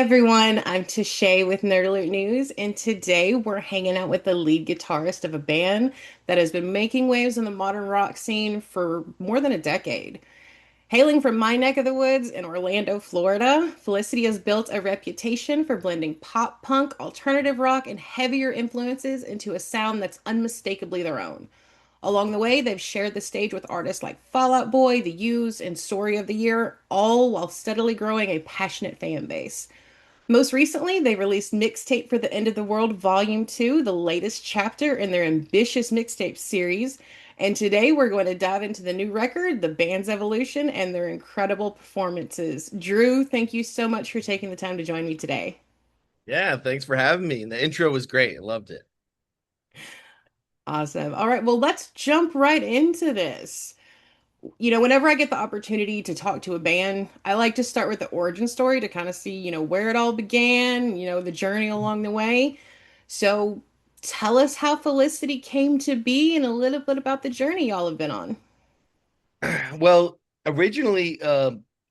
everyone, I'm Tashay with Nerd Alert News, and today we're hanging out with the lead guitarist of a band that has been making waves in the modern rock scene for more than a decade. Hailing from my neck of the woods in Orlando, Florida, Felicity has built a reputation for blending pop punk, alternative rock, and heavier influences into a sound that's unmistakably their own. Along the way, they've shared the stage with artists like Fall Out Boy, The Used, and Story of the Year, all while steadily growing a passionate fan base. Most recently, they released Mixtape for the End of the World Volume 2, the latest chapter in their ambitious mixtape series. And today we're going to dive into the new record, the band's evolution, and their incredible performances. Drew, thank you so much for taking the time to join me today. Yeah, thanks for having me. And the intro was great. I loved it. Awesome. All right, well, let's jump right into this. Whenever I get the opportunity to talk to a band, I like to start with the origin story to kind of see, where it all began, the journey along the way. So tell us how Felicity came to be and a little bit about the journey y'all have been on. Well, originally,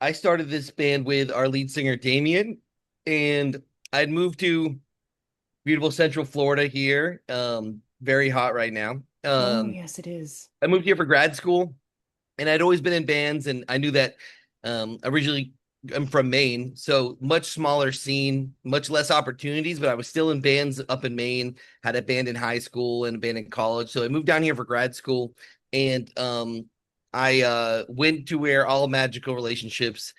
I started this band with our lead singer, Damien, and I'd moved to beautiful Central Florida here. Very hot right now. Oh, yes, it is. I moved here for grad school, and I'd always been in bands, and I knew that originally I'm from Maine, so much smaller scene, much less opportunities, but I was still in bands up in Maine, had a band in high school and a band in college. So I moved down here for grad school, and I went to where all magical relationships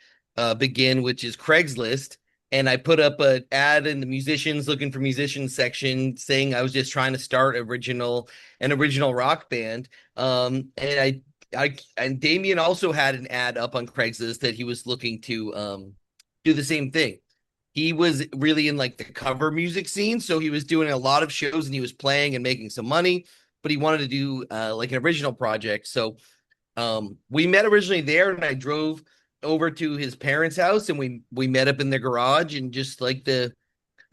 begin, which is Craigslist. And I put up an ad in the musicians looking for musicians section saying I was just trying to start an original rock band. And and Damien also had an ad up on Craigslist that he was looking to do the same thing. He was really in like the cover music scene, so he was doing a lot of shows and he was playing and making some money, but he wanted to do like an original project. So we met originally there, and I drove over to his parents' house, and we met up in their garage, and just like the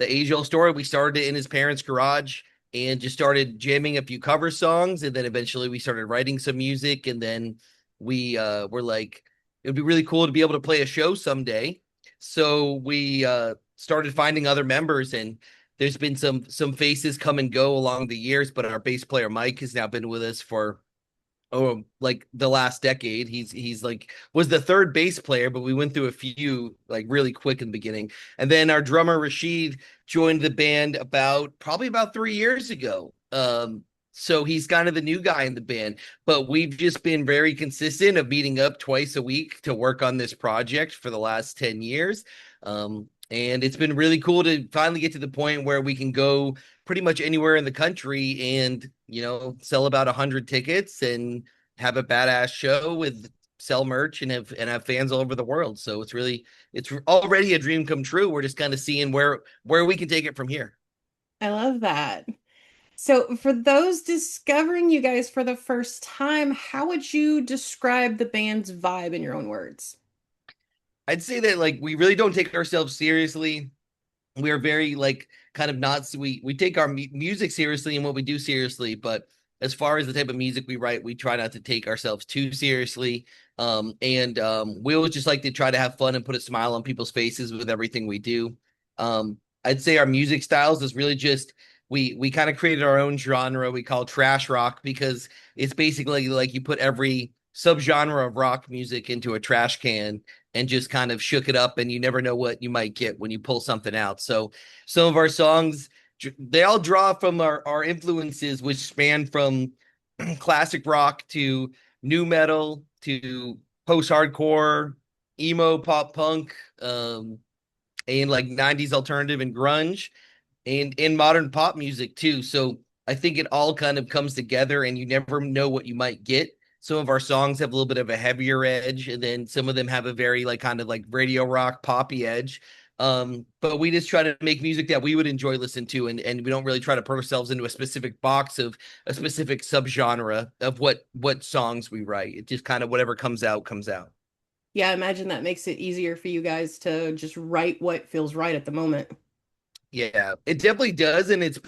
age old story, we started in his parents' garage and just started jamming a few cover songs, and then eventually we started writing some music, and then we were like, it would be really cool to be able to play a show someday. So we started finding other members, and there's been some faces come and go along the years, but our bass player Mike has now been with us for like the last decade. He's like was the third bass player, but we went through a few like really quick in the beginning. And then our drummer Rashid joined the band probably about 3 years ago. So he's kind of the new guy in the band, but we've just been very consistent of meeting up twice a week to work on this project for the last 10 years. And it's been really cool to finally get to the point where we can go pretty much anywhere in the country and, sell about 100 tickets and have a badass show with sell merch and have fans all over the world. So it's already a dream come true. We're just kind of seeing where we can take it from here. I love that. So, for those discovering you guys for the first time, how would you describe the band's vibe in your own words? I'd say that like we really don't take ourselves seriously. We're very like kind of not we take our music seriously and what we do seriously, but as far as the type of music we write, we try not to take ourselves too seriously. And we always just like to try to have fun and put a smile on people's faces with everything we do. I'd say our music styles is really just we kind of created our own genre we call trash rock, because it's basically like you put every subgenre of rock music into a trash can and just kind of shook it up, and you never know what you might get when you pull something out. So some of our songs, they all draw from our influences, which span from classic rock to new metal to post-hardcore, emo, pop punk, and like 90s alternative and grunge, and in modern pop music too. So I think it all kind of comes together, and you never know what you might get. Some of our songs have a little bit of a heavier edge, and then some of them have a very like kind of like radio rock poppy edge. But we just try to make music that we would enjoy listening to, and we don't really try to put ourselves into a specific box of a specific subgenre of what songs we write. It just kind of whatever comes out comes out. Yeah, I imagine that makes it easier for you guys to just write what feels right at the moment. Yeah, it definitely does, and it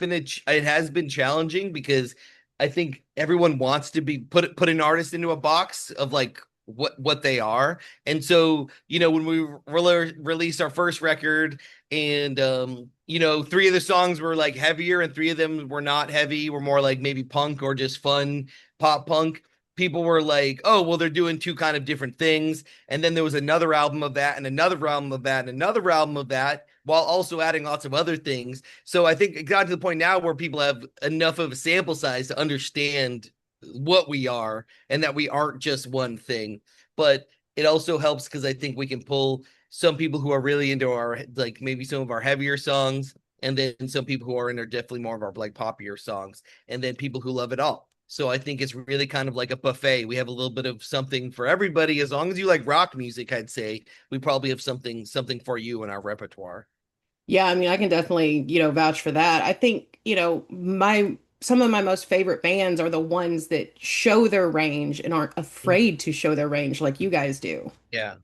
has been challenging because I think everyone wants to be put an artist into a box of like what they are. And so, when we released our first record, and three of the songs were like heavier and three of them were not heavy, were more like maybe punk or just fun pop punk. People were like, oh, well, they're doing two kind of different things. And then there was another album of that and another album of that and another album of that, while also adding lots of other things. So I think it got to the point now where people have enough of a sample size to understand what we are and that we aren't just one thing. But it also helps because I think we can pull some people who are really into our, like, maybe some of our heavier songs, and then some people who are into definitely more of our like poppier songs, and then people who love it all. So I think it's really kind of like a buffet. We have a little bit of something for everybody. As long as you like rock music, I'd say we probably have something for you in our repertoire. Yeah, I mean, I can definitely, vouch for that. I think, my some of my most favorite bands are the ones that show their range and aren't Mhm. afraid to show their range like you guys do. Yeah,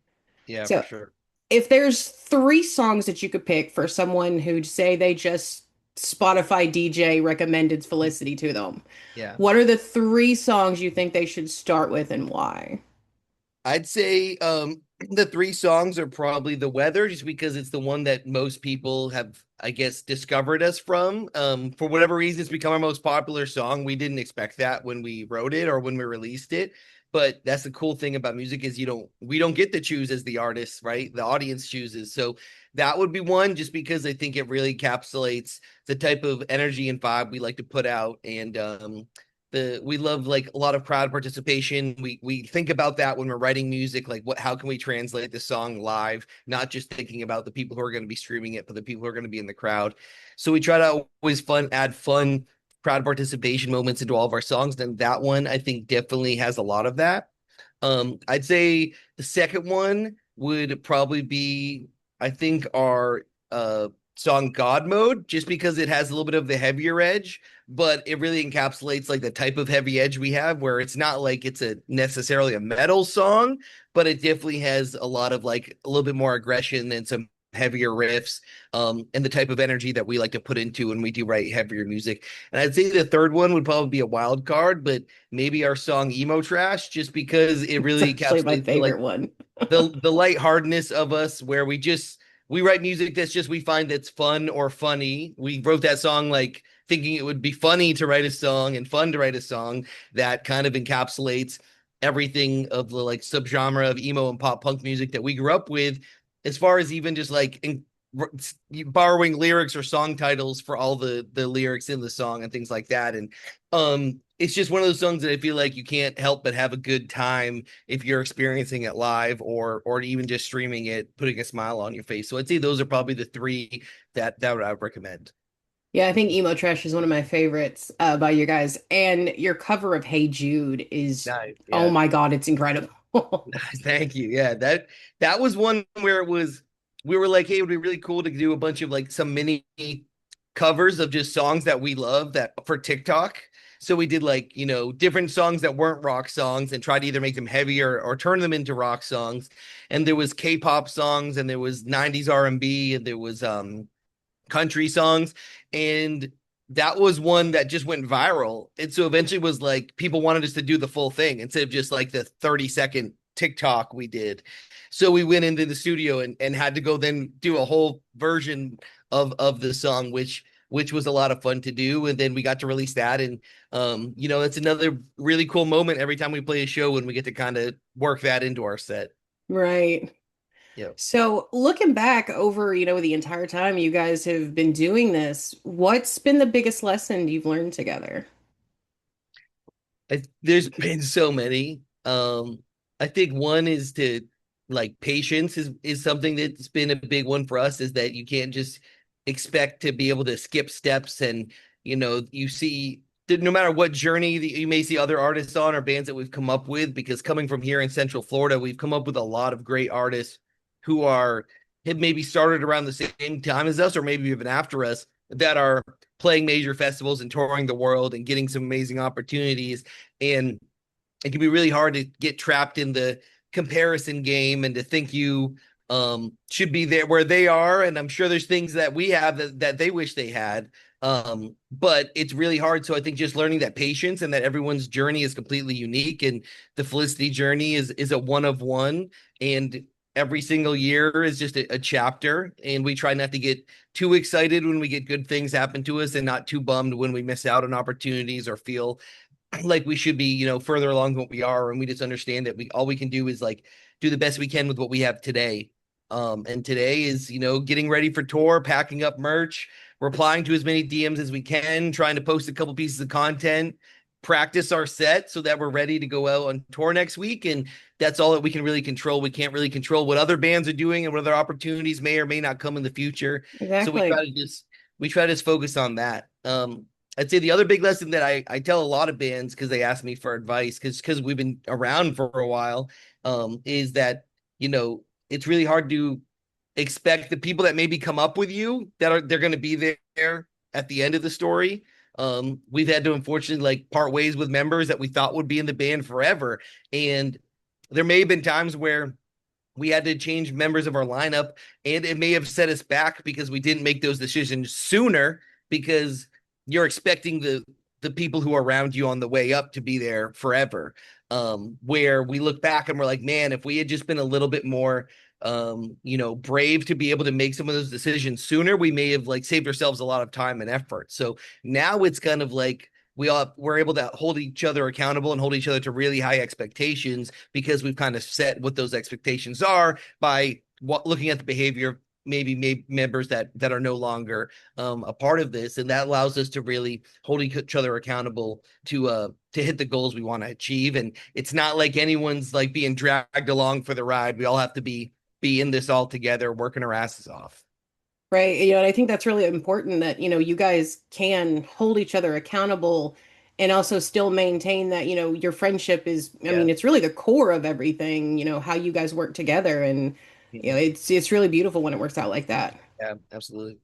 yeah, for So, sure. if there's three songs that you could pick for someone who'd say they just Spotify DJ recommended Felicity to them, Yeah. what are the three songs you think they should start with and why? I'd say the three songs are probably The Weather, just because it's the one that most people have, I guess, discovered us from. For whatever reason, it's become our most popular song. We didn't expect that when we wrote it or when we released it. But that's the cool thing about music is we don't get to choose as the artist, right? The audience chooses. So that would be one, just because I think it really encapsulates the type of energy and vibe we like to put out. And we love like a lot of crowd participation. We think about that when we're writing music, like how can we translate the song live, not just thinking about the people who are going to be streaming it, but the people who are going to be in the crowd. So we try to always add fun crowd participation moments into all of our songs. And that one I think definitely has a lot of that. I'd say the second one would probably be, I think, our song God Mode, just because it has a little bit of the heavier edge, but it really encapsulates like the type of heavy edge we have, where it's not like it's a necessarily a metal song, but it definitely has a lot of like a little bit more aggression and some heavier riffs, and the type of energy that we like to put into when we do write heavier music. And I'd say the third one would probably be a wild card, but maybe our song Emo Trash, just because it It's really actually my encapsulates favorite like one. the lightheartedness of us, where we write music that's just we find that's fun or funny. We wrote that song like thinking it would be funny to write a song and fun to write a song that kind of encapsulates everything of the like subgenre of emo and pop punk music that we grew up with, as far as even just like borrowing lyrics or song titles for all the lyrics in the song and things like that. And it's just one of those songs that I feel like you can't help but have a good time if you're experiencing it live, or even just streaming it, putting a smile on your face. So I'd say those are probably the three that I would recommend. Yeah, I think Emo Trash is one of my favorites by you guys. And your cover of Hey Jude is, Nice. oh Yeah. my God, it's incredible. Thank you. Yeah, that was one where it was we were like, hey, it would be really cool to do a bunch of like some mini covers of just songs that we love that for TikTok. So we did like, different songs that weren't rock songs and tried to either make them heavier or turn them into rock songs. And there was K-pop songs, and there was 90s R&B, and there was country songs. And that was one that just went viral. And so eventually was like people wanted us to do the full thing instead of just like the 30-second TikTok we did. So we went into the studio and had to go then do a whole version of the song, which was a lot of fun to do. And then we got to release that. And it's another really cool moment every time we play a show when we get to kind of work that into our set. Right. Yeah. So looking back over, the entire time you guys have been doing this, what's been the biggest lesson you've learned together? There's been so many. I think one is to like patience is something that's been a big one for us, is that you can't just expect to be able to skip steps. And you see that no matter what journey that you may see other artists on or bands that we've come up with, because coming from here in Central Florida, we've come up with a lot of great artists who have maybe started around the same time as us or maybe even after us, that are playing major festivals and touring the world and getting some amazing opportunities. And it can be really hard to get trapped in the comparison game and to think you should be there where they are, and I'm sure there's things that we have that they wish they had. But it's really hard. So I think just learning that patience and that everyone's journey is completely unique, and the Felicity journey is a one of one, and every single year is just a chapter. And we try not to get too excited when we get good things happen to us, and not too bummed when we miss out on opportunities or feel like we should be, further along than what we are. And we just understand that we all we can do is like do the best we can with what we have today. And today is, getting ready for tour, packing up merch, replying to as many DMs as we can, trying to post a couple pieces of content, practice our set so that we're ready to go out on tour next week. And that's all that we can really control. We can't really control what other bands are doing and what other opportunities may or may not come in the future. So Exactly. we try to just focus on that. I'd say the other big lesson that I tell a lot of bands because they ask me for advice because we've been around for a while, is that it's really hard to expect the people that maybe come up with you they're going to be there at the end of the story. We've had to unfortunately like part ways with members that we thought would be in the band forever, and there may have been times where we had to change members of our lineup, and it may have set us back because we didn't make those decisions sooner, because you're expecting the people who are around you on the way up to be there forever. Where we look back and we're like, man, if we had just been a little bit more brave to be able to make some of those decisions sooner, we may have like saved ourselves a lot of time and effort. So now it's kind of like we're able to hold each other accountable and hold each other to really high expectations, because we've kind of set what those expectations are by looking at the behavior of maybe members that are no longer a part of this, and that allows us to really hold each other accountable to hit the goals we want to achieve. And it's not like anyone's like being dragged along for the ride. We all have to be in this all together, working our asses off. Right. And I think that's really important that, you guys can hold each other accountable and also still maintain that, your friendship is, I Yeah. mean, it's really the core of everything, how you guys work together. And, it's really beautiful when it works out like that. Yeah, absolutely.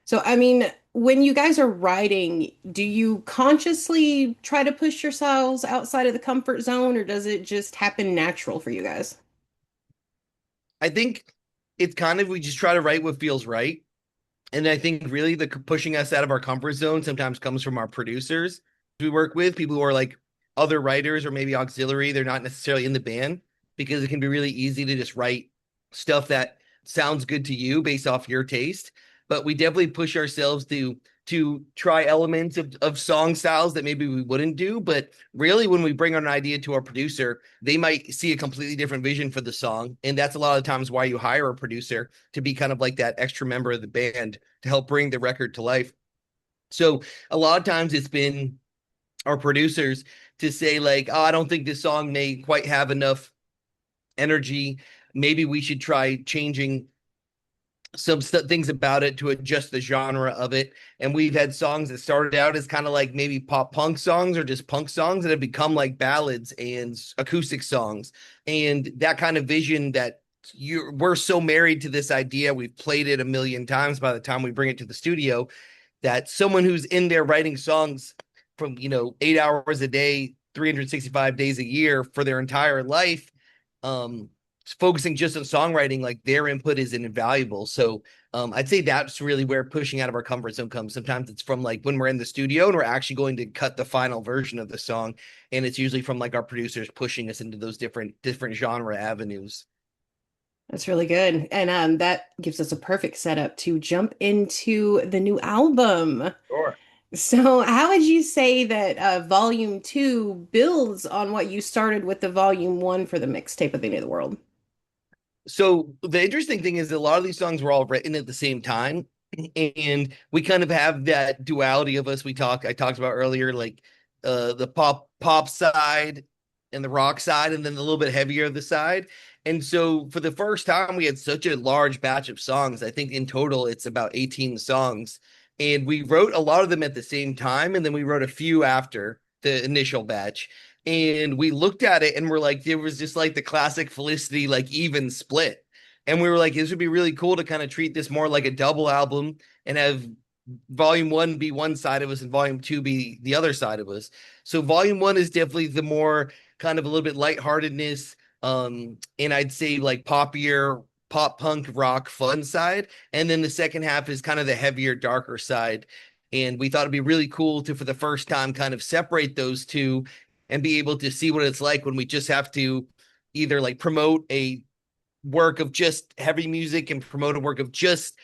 So, I mean, when you guys are writing, do you consciously try to push yourselves outside of the comfort zone, or does it just happen natural for you guys? I think it's kind of, we just try to write what feels right. And I think really the pushing us out of our comfort zone sometimes comes from our producers we work with, people who are like other writers or maybe auxiliary. They're not necessarily in the band, because it can be really easy to just write stuff that sounds good to you based off your taste. But we definitely push ourselves to try elements of song styles that maybe we wouldn't do. But really, when we bring an idea to our producer, they might see a completely different vision for the song. And that's a lot of times why you hire a producer, to be kind of like that extra member of the band to help bring the record to life. So a lot of times it's been our producers to say like, oh, I don't think this song may quite have enough energy. Maybe we should try changing some things about it to adjust the genre of it. And we've had songs that started out as kind of like maybe pop punk songs or just punk songs that have become like ballads and acoustic songs. And that kind of vision that we're so married to this idea, we've played it a million times by the time we bring it to the studio, that someone who's in there writing songs from 8 hours a day, 365 days a year for their entire life, um focusing just on songwriting, like their input is invaluable. So I'd say that's really where pushing out of our comfort zone comes. Sometimes it's from like when we're in the studio and we're actually going to cut the final version of the song, and it's usually from like our producers pushing us into those different genre avenues. That's really good. And that gives us a perfect setup to jump into the new album. Sure. So, how would you say that Volume 2 builds on what you started with the Volume 1 for the mixtape at the end of the world? So the interesting thing is that a lot of these songs were all written at the same time, and we kind of have that duality of us. I talked about earlier, like the pop side and the rock side, and then a little bit heavier of the side. And so for the first time, we had such a large batch of songs. I think in total it's about 18 songs, and we wrote a lot of them at the same time, and then we wrote a few after the initial batch. And we looked at it and we're like, there was just like the classic Felicity, like even split. And we were like, this would be really cool to kind of treat this more like a double album and have volume one be one side of us and volume two be the other side of us. So volume one is definitely the more kind of a little bit lightheartedness, and I'd say like poppier, pop punk rock fun side, and then the second half is kind of the heavier, darker side. And we thought it'd be really cool to, for the first time, kind of separate those two and be able to see what it's like when we just have to either like promote a work of just heavy music and promote a work of just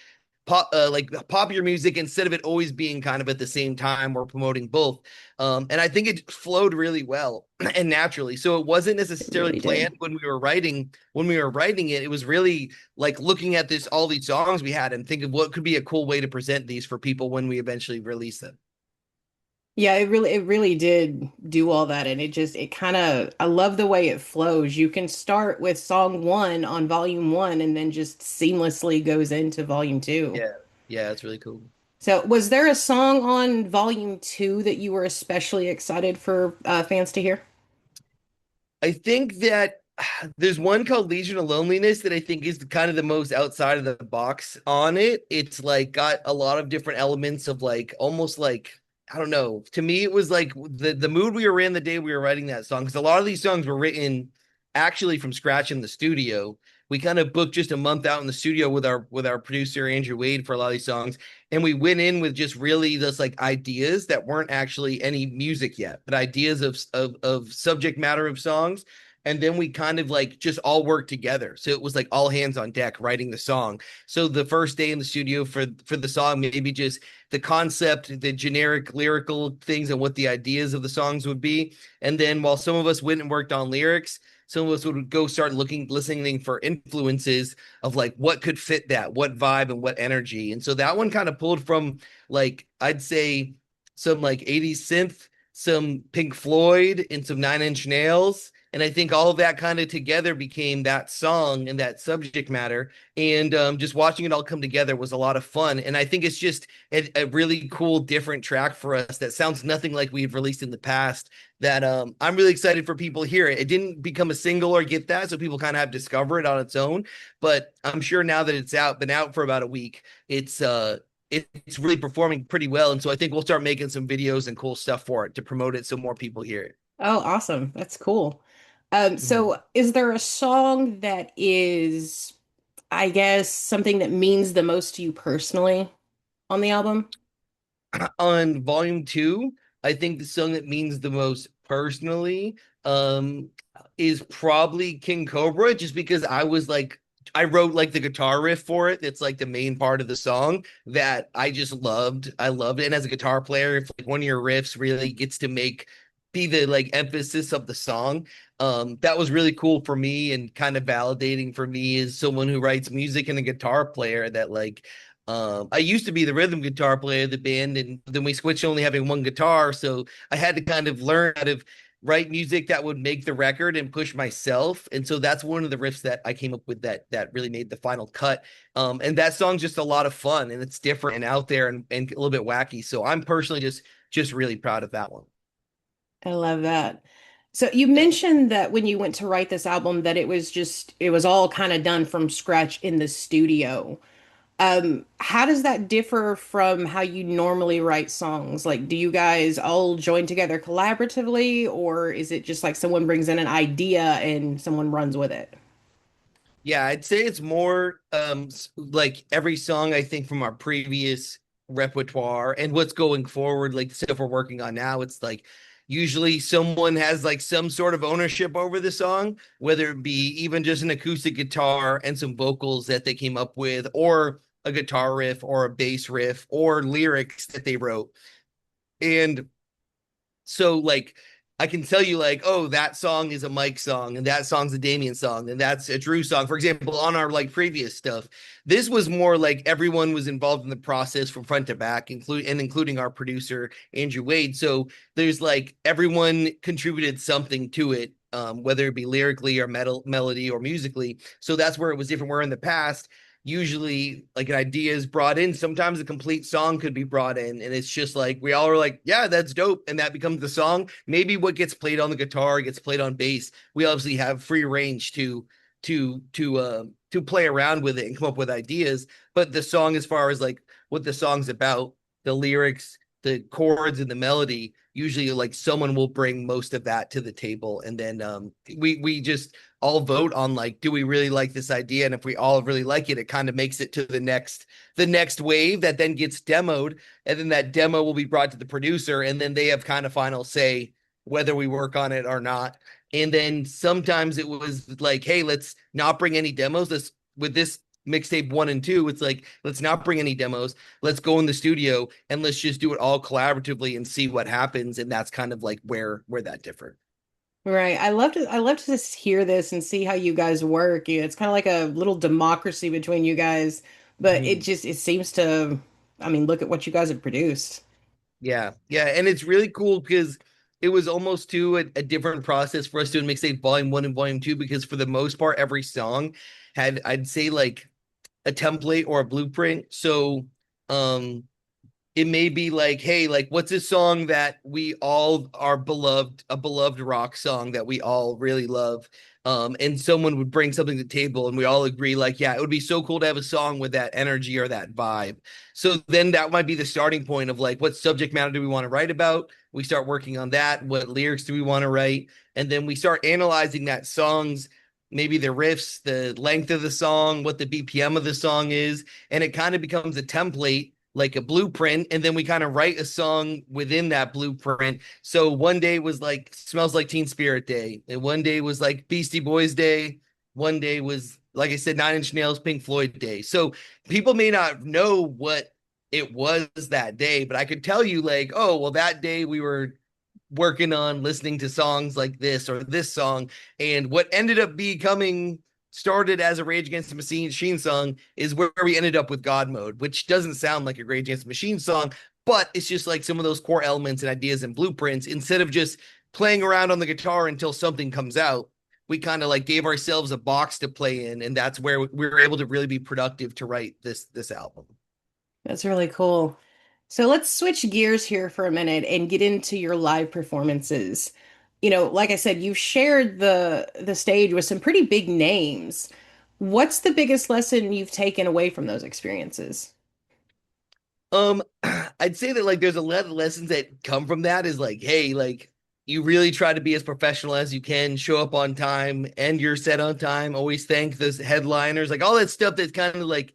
pop, like popular music, instead of it always being kind of at the same time or promoting both. And I think it flowed really well and naturally. So it wasn't It necessarily really planned did. when we were writing it. It was really like looking at this, all these songs we had and thinking what could be a cool way to present these for people when we eventually release them. Yeah, it really did do all that, and it kind of, I love the way it flows. You can start with song one on volume one and then just seamlessly goes into volume two. Yeah. Yeah, it's really cool. So, was there a song on volume two that you were especially excited for fans to hear? I think that there's one called Legion of Loneliness that I think is kind of the most outside of the box on it. It's like got a lot of different elements of like almost like, I don't know. To me, it was like the mood we were in the day we were writing that song, because a lot of these songs were written actually from scratch in the studio. We kind of booked just a month out in the studio with our producer Andrew Wade for a lot of these songs, and we went in with just really just like ideas that weren't actually any music yet, but ideas of subject matter of songs. And then we kind of like just all worked together, so it was like all hands on deck writing the song. So the first day in the studio for the song, maybe just the concept, the generic lyrical things, and what the ideas of the songs would be. And then while some of us went and worked on lyrics, some of us would go start listening for influences of like what could fit that, what vibe and what energy. And so that one kind of pulled from, like, I'd say some like 80s synth, some Pink Floyd, and some Nine Inch Nails. And I think all of that kind of together became that song and that subject matter. And just watching it all come together was a lot of fun. And I think it's just a really cool, different track for us that sounds nothing like we've released in the past. That I'm really excited for people to hear it. It didn't become a single or get that, so people kind of have to discover it on its own. But I'm sure now that it's out, been out for about a week, it's really performing pretty well. And so I think we'll start making some videos and cool stuff for it to promote it so more people hear it. Oh, awesome. That's cool. Mhm. So is there a song that is, I guess, something that means the most to you personally on the album? On volume two, I think the song that means the most personally um is probably King Cobra, just because I wrote like the guitar riff for it. It's like the main part of the song that I just loved. I loved it. And as a guitar player, if like one of your riffs really gets to be the like emphasis of the song, that was really cool for me and kind of validating for me as someone who writes music and a guitar player, that like I used to be the rhythm guitar player of the band, and then we switched to only having one guitar. So I had to kind of learn how to write music that would make the record and push myself. And so that's one of the riffs that I came up with that really made the final cut. And that song's just a lot of fun, and it's different and out there and a little bit wacky. So I'm personally just really proud of that one. I love that. So you Yeah. mentioned that when you went to write this album that it was all kind of done from scratch in the studio. How does that differ from how you normally write songs? Like, do you guys all join together collaboratively, or is it just like someone brings in an idea and someone runs with it? Yeah, I'd say it's more like every song I think from our previous repertoire and what's going forward, like the stuff we're working on now, it's like usually someone has like some sort of ownership over the song, whether it be even just an acoustic guitar and some vocals that they came up with, or a guitar riff or a bass riff or lyrics that they wrote. And so like I can tell you like, oh, that song is a Mike song, and that song's a Damien song, and that's a Drew song. For example, on our like previous stuff, this was more like everyone was involved in the process from front to back, including our producer Andrew Wade. So there's like everyone contributed something to it, whether it be lyrically or melody or musically. So that's where it was different. Where in the past, usually like an idea is brought in, sometimes a complete song could be brought in, and it's just like we all are like, yeah, that's dope, and that becomes the song. Maybe what gets played on the guitar gets played on bass. We obviously have free range to play around with it and come up with ideas, but the song, as far as like what the song's about, the lyrics, the chords and the melody, usually like someone will bring most of that to the table. And then we just all vote on like, do we really like this idea? And if we all really like it, it kind of makes it to the next wave that then gets demoed, and then that demo will be brought to the producer, and then they have kind of final say whether we work on it or not. And then sometimes it was like, hey, let's not bring any demos. Let's with this mixtape 1 and 2, it's like, let's not bring any demos. Let's go in the studio and let's just do it all collaboratively and see what happens. And that's kind of like where that differed. Right. I love to just hear this and see how you guys work. It's kind of like a little democracy between you guys, but Mhm. it seems to, I mean, look at what you guys have produced. Yeah, yeah, and it's really cool because it was almost a different process for us doing mixtape volume 1 and volume 2, because for the most part every song had, I'd say, like a template or a blueprint. So um it may be like, hey, like what's a song that we all are beloved, a beloved rock song that we all really love. And someone would bring something to the table and we all agree, like, yeah, it would be so cool to have a song with that energy or that vibe. So then that might be the starting point of like, what subject matter do we want to write about? We start working on that. What lyrics do we want to write? And then we start analyzing that song's, maybe the riffs, the length of the song, what the BPM of the song is. And it kind of becomes a template, like a blueprint, and then we kind of write a song within that blueprint. So one day was like Smells Like Teen Spirit Day, and one day was like Beastie Boys Day, one day was, like I said, Nine Inch Nails Pink Floyd Day. So people may not know what it was that day, but I could tell you, like, oh well, that day we were working on listening to songs like this or this song. And what ended up becoming, started as a Rage Against the Machine song, is where we ended up with God Mode, which doesn't sound like a Rage Against the Machine song, but it's just like some of those core elements and ideas and blueprints. Instead of just playing around on the guitar until something comes out, we kind of like gave ourselves a box to play in, and that's where we were able to really be productive to write this album. That's really cool. So let's switch gears here for a minute and get into your live performances. Like I said, you've shared the stage with some pretty big names. What's the biggest lesson you've taken away from those experiences? Um, I'd say that like there's a lot of lessons that come from that, is like, hey, like you really try to be as professional as you can, show up on time, end your set on time, always thank the headliners, like all that stuff that's kind of like,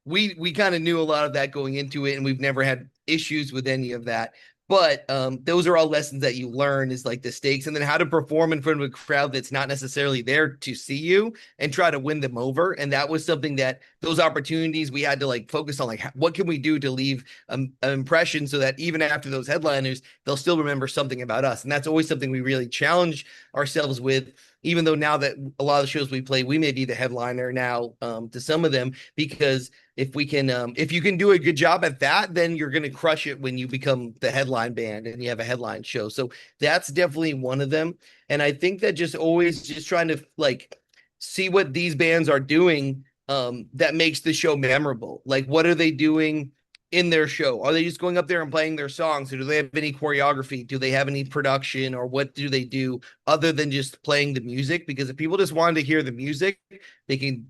we kind of knew a lot of that going into it, and we've never had issues with any of that. But those are all lessons that you learn, is like the stakes, and then how to perform in front of a crowd that's not necessarily there to see you, and try to win them over. And that was something that, those opportunities, we had to like focus on, like what can we do to leave an impression, so that even after those headliners, they'll still remember something about us. And that's always something we really challenge ourselves with. Even though now that a lot of the shows we play, we may be the headliner now, to some of them, because if you can do a good job at that, then you're going to crush it when you become the headline band and you have a headline show. So that's definitely one of them. And I think that just always just trying to like see what these bands are doing, that makes the show memorable. Like, what are they doing in their show? Are they just going up there and playing their songs, or do they have any choreography? Do they have any production, or what do they do other than just playing the music? Because if people just wanted to hear the music, they can,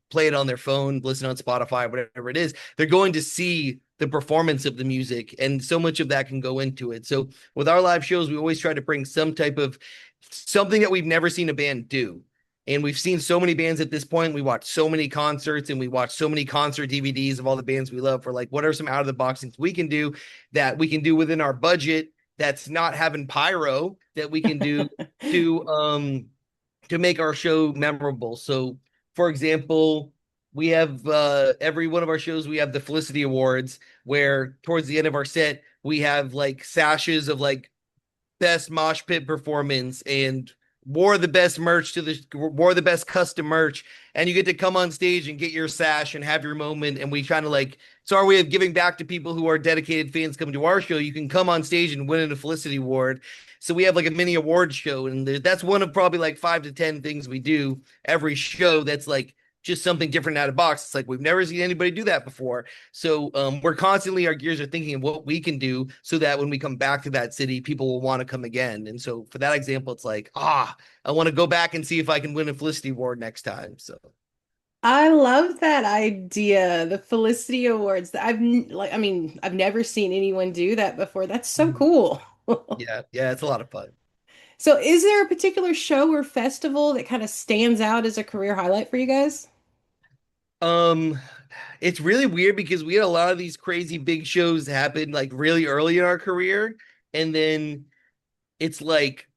play it on their phone, listen on Spotify, whatever it is. They're going to see the performance of the music, and so much of that can go into it. So with our live shows, we always try to bring some type of something that we've never seen a band do. And we've seen so many bands at this point. We watch so many concerts, and we watch so many concert DVDs of all the bands we love, for like, what are some out of the box things we can do, that we can do within our budget, that's not having pyro, that we can do to to make our show memorable. So, for example, we have every one of our shows, we have the Felicity Awards, where towards the end of our set, we have like sashes of like best mosh pit performance, and wore the best custom merch, and you get to come on stage and get your sash and have your moment. And we kind of like, it's our way of giving back to people who are dedicated fans coming to our show. You can come on stage and win a Felicity Award. So we have like a mini award show, and that's one of probably like 5 to 10 things we do every show, that's like just something different out of the box. It's like we've never seen anybody do that before. So we're constantly, our gears are thinking of what we can do, so that when we come back to that city, people will want to come again. And so for that example, it's like, I want to go back and see if I can win a Felicity Award next time. So I love that idea, the Felicity Awards. I mean, I've never seen anyone do that before. That's so cool. yeah, yeah, it's a lot of fun. So is there a particular show or festival that kind of stands out as a career highlight for you guys? Um, it's really weird because we had a lot of these crazy big shows happen like really early in our career, and then it's like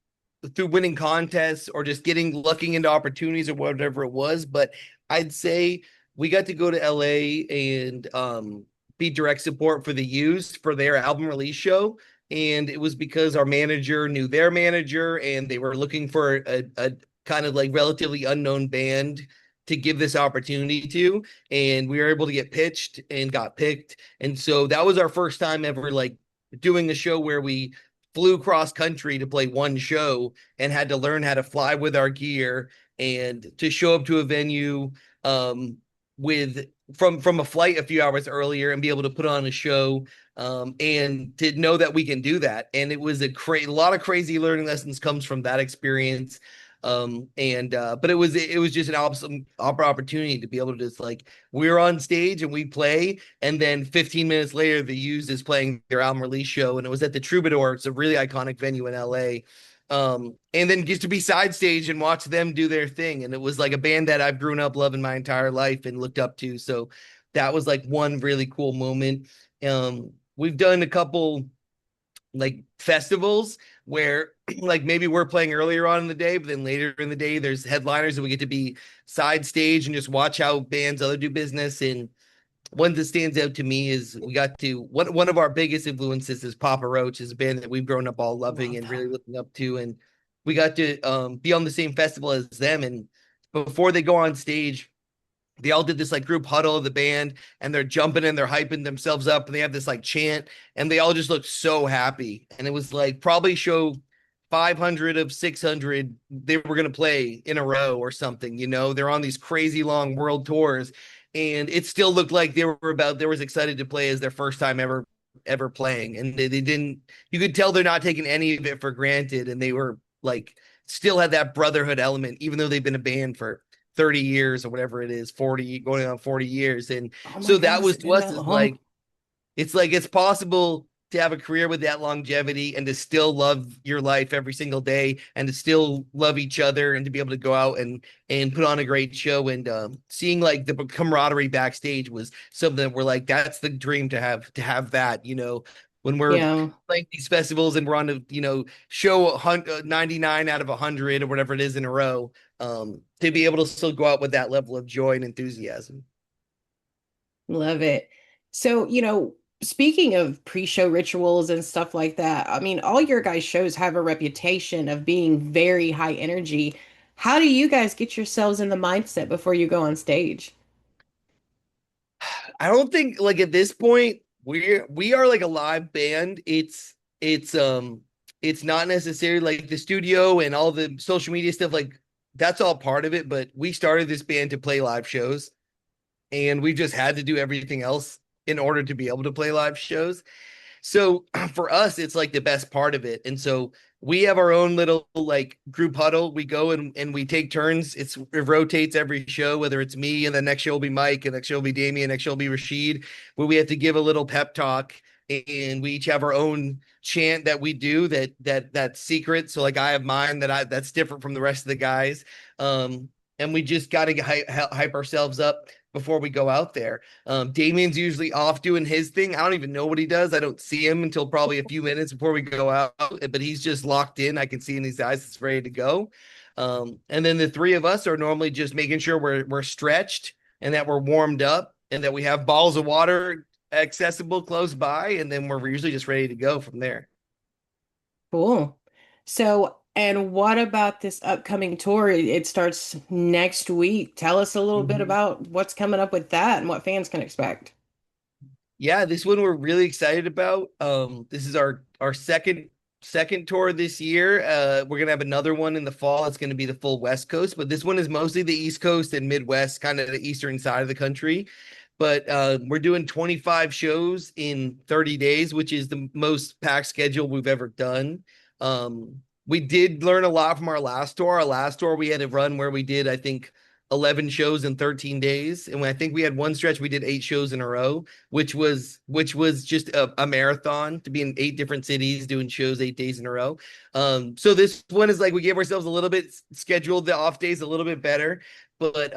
through winning contests or just getting lucking into opportunities or whatever it was. But I'd say we got to go to LA and be direct support for the Used for their album release show. And it was because our manager knew their manager and they were looking for a kind of like relatively unknown band to give this opportunity to. And we were able to get pitched and got picked. And so that was our first time ever like doing a show where we flew cross country to play one show and had to learn how to fly with our gear and to show up to a venue um, with from a flight a few hours earlier and be able to put on a show and to know that we can do that. And it was a lot of crazy learning lessons comes from that experience. And but it was just an awesome opportunity to be able to just like we're on stage and we play, and then 15 minutes later the Used is playing their album release show, and it was at the Troubadour. It's a really iconic venue in LA. And then just to be side stage and watch them do their thing, and it was like a band that I've grown up loving my entire life and looked up to. So that was like one really cool moment. We've done a couple like festivals where like maybe we're playing earlier on in the day, but then later in the day there's headliners and we get to be side stage and just watch how bands other do business. And one that stands out to me is we got to one of our biggest influences is Papa Roach, is a band that we've grown up all loving Love and really them. looking up to. And we got to be on the same festival as them. And before they go on stage, they all did this like group huddle of the band, and they're jumping and they're hyping themselves up and they have this like chant, and they all just looked so happy. And it was like probably show 500 of 600 they were going to play in a row or something. They're on these crazy long world tours, and it still looked like they were as excited to play as their first time ever playing. And they didn't, you could tell they're not taking any of it for granted, and they were like still had that brotherhood element even though they've been a band for 30 years or whatever it is, 40, going on 40 years. And Oh my so that gosh, was it's to been us that is long. like it's possible to have a career with that longevity and to still love your life every single day and to still love each other and to be able to go out and put on a great show. And seeing like the camaraderie backstage was something that we're like, that's the dream, to have that, when we're Yeah. playing these festivals and we're on to show 99 out of 100 or whatever it is in a row, to be able to still go out with that level of joy and enthusiasm. Love it. So, speaking of pre-show rituals and stuff like that, I mean, all your guys' shows have a reputation of being very high energy. How do you guys get yourselves in the mindset before you go on stage? I don't think like at this point we are like a live band. It's not necessarily like the studio and all the social media stuff, like that's all part of it, but we started this band to play live shows, and we just had to do everything else in order to be able to play live shows. So for us, it's like the best part of it. And so we have our own little like group huddle. We go and we take turns. It rotates every show, whether it's me and the next show will be Mike, and the next show will be Damien, next show will be Rashid, where we have to give a little pep talk, and we each have our own chant that we do that's secret. So like I have mine that's different from the rest of the guys. And we just got to hype ourselves up before we go out there. Damien's usually off doing his thing. I don't even know what he does. I don't see him until probably a few minutes before we go out, but he's just locked in. I can see in his eyes it's ready to go. And then the three of us are normally just making sure we're stretched and that we're warmed up and that we have bottles of water accessible close by, and then we're usually just ready to go from there. Cool. So, and what about this upcoming tour? It starts next week. Tell us a little bit Mhm. about what's coming up with that and what fans can expect. Yeah, this one we're really excited about. This is our second tour this year. We're gonna have another one in the fall. It's gonna be the full West Coast, but this one is mostly the East Coast and Midwest, kind of the eastern side of the country. But we're doing 25 shows in 30 days, which is the most packed schedule we've ever done. We did learn a lot from our last tour. Our last tour we had a run where we did, I think, 11 shows in 13 days. And when I think we had one stretch, we did 8 shows in a row, which was just a marathon to be in 8 different cities doing shows 8 days in a row. So this one is like we gave ourselves a little bit scheduled the off days a little bit better. But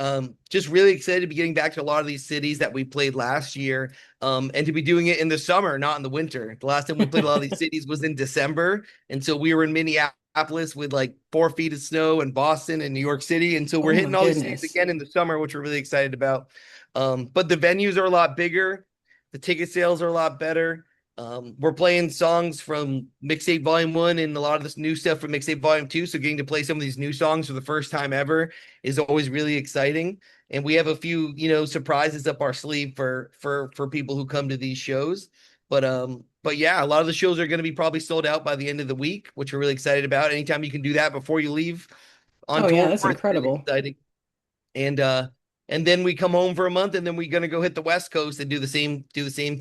just really excited to be getting back to a lot of these cities that we played last year, and to be doing it in the summer, not in the winter. The last time we played a lot of these cities was in December, and so we were in Minneapolis with like 4 feet of snow, and Boston and New York City, and so we're Oh my hitting all these cities goodness. again in the summer, which we're really excited about. But the venues are a lot bigger, the ticket sales are a lot better. We're playing songs from Mixtape Volume 1 and a lot of this new stuff from Mixtape Volume 2. So getting to play some of these new songs for the first time ever is always really exciting. And we have a few, surprises up our sleeve for people who come to these shows. But yeah, a lot of the shows are going to be probably sold out by the end of the week, which we're really excited about. Anytime you can do that before you leave on Oh yeah, tour, that's it's really incredible. exciting. And then we come home for a month, and then we're gonna go hit the West Coast and do the same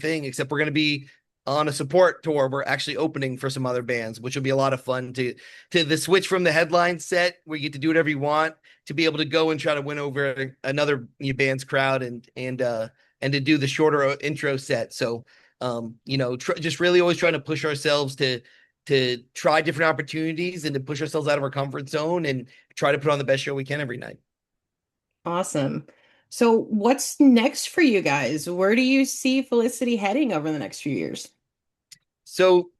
thing, except we're gonna be on a support tour. We're actually opening for some other bands, which will be a lot of fun to the switch from the headline set where you get to do whatever you want to be able to go and try to win over another band's crowd and to do the shorter intro set. So just really always trying to push ourselves to try different opportunities and to push ourselves out of our comfort zone and try to put on the best show we can every night. Awesome. So what's next for you guys? Where do you see Felicity heading over the next few years? So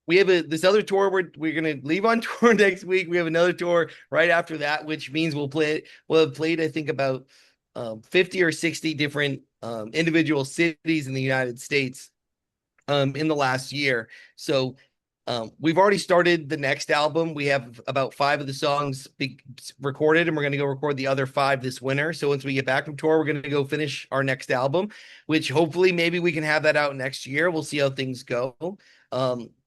we have this other tour. We're gonna leave on tour next week. We have another tour right after that, which means we'll have played, I think, about 50 or 60 different individual cities in the United States in the last year. So we've already started the next album. We have about 5 of the songs recorded, and we're going to go record the other 5 this winter. So once we get back from tour, we're going to go finish our next album, which hopefully maybe we can have that out next year. We'll see how things go.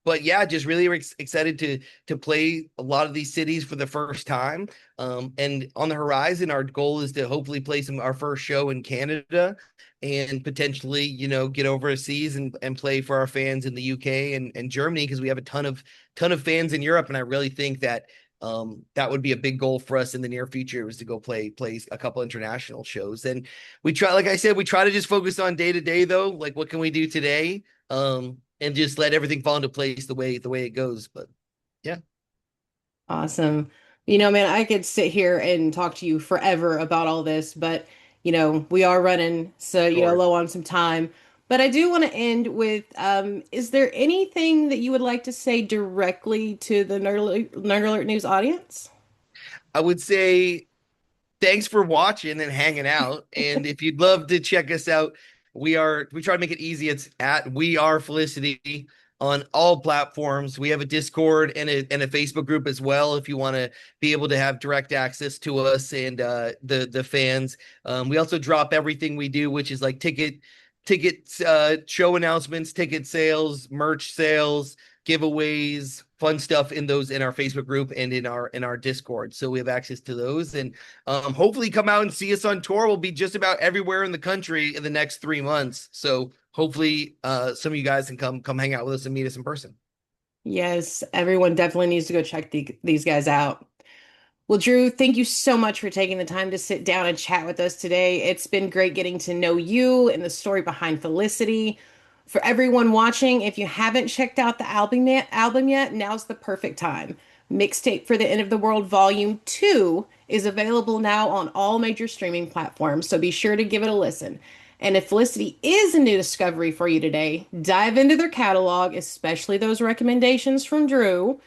But yeah, just really excited to play a lot of these cities for the first time. And on the horizon, our goal is to hopefully play our first show in Canada and potentially, get overseas and play for our fans in the UK and Germany, because we have a ton of fans in Europe. And I really think that that would be a big goal for us in the near future, was to go play a couple international shows. And we try, like I said, we try to just focus on day to day though. Like, what can we do today? And just let everything fall into place the way it goes. But yeah. Awesome. Man, I could sit here and talk to you forever about all this, but we are running, so Sure. low on some time. But I do want to end with, is there anything that you would like to say directly to the Nerd Alert News audience? I would say thanks for watching and hanging out. And if you'd love to check us out, we try to make it easy. It's at We Are Felicity on all platforms. We have a Discord and a Facebook group as well if you want to be able to have direct access to us and the fans. We also drop everything we do, which is like tickets, show announcements, ticket sales, merch sales, giveaways, fun stuff in our Facebook group and in our Discord. So we have access to those, and hopefully come out and see us on tour. We'll be just about everywhere in the country in the next 3 months. So hopefully some of you guys can come hang out with us and meet us in person. Yes, everyone definitely needs to go check these guys out. Well, Drew, thank you so much for taking the time to sit down and chat with us today. It's been great getting to know you and the story behind Felicity. For everyone watching, if you haven't checked out the album yet, now's the perfect time. Mixtape for the End of the World Volume 2 is available now on all major streaming platforms, so be sure to give it a listen. And if Felicity is a new discovery for you today, dive into their catalog, especially those recommendations from Drew.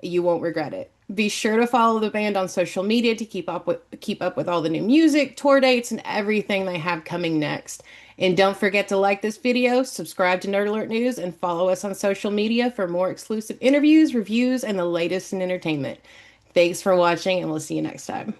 You won't regret it. Be sure to follow the band on social media to keep up with all the new music, tour dates, and everything they have coming next. And don't forget to like this video, subscribe to Nerd Alert News, and follow us on social media for more exclusive interviews, reviews, and the latest in entertainment. Thanks for watching, and we'll see you next time.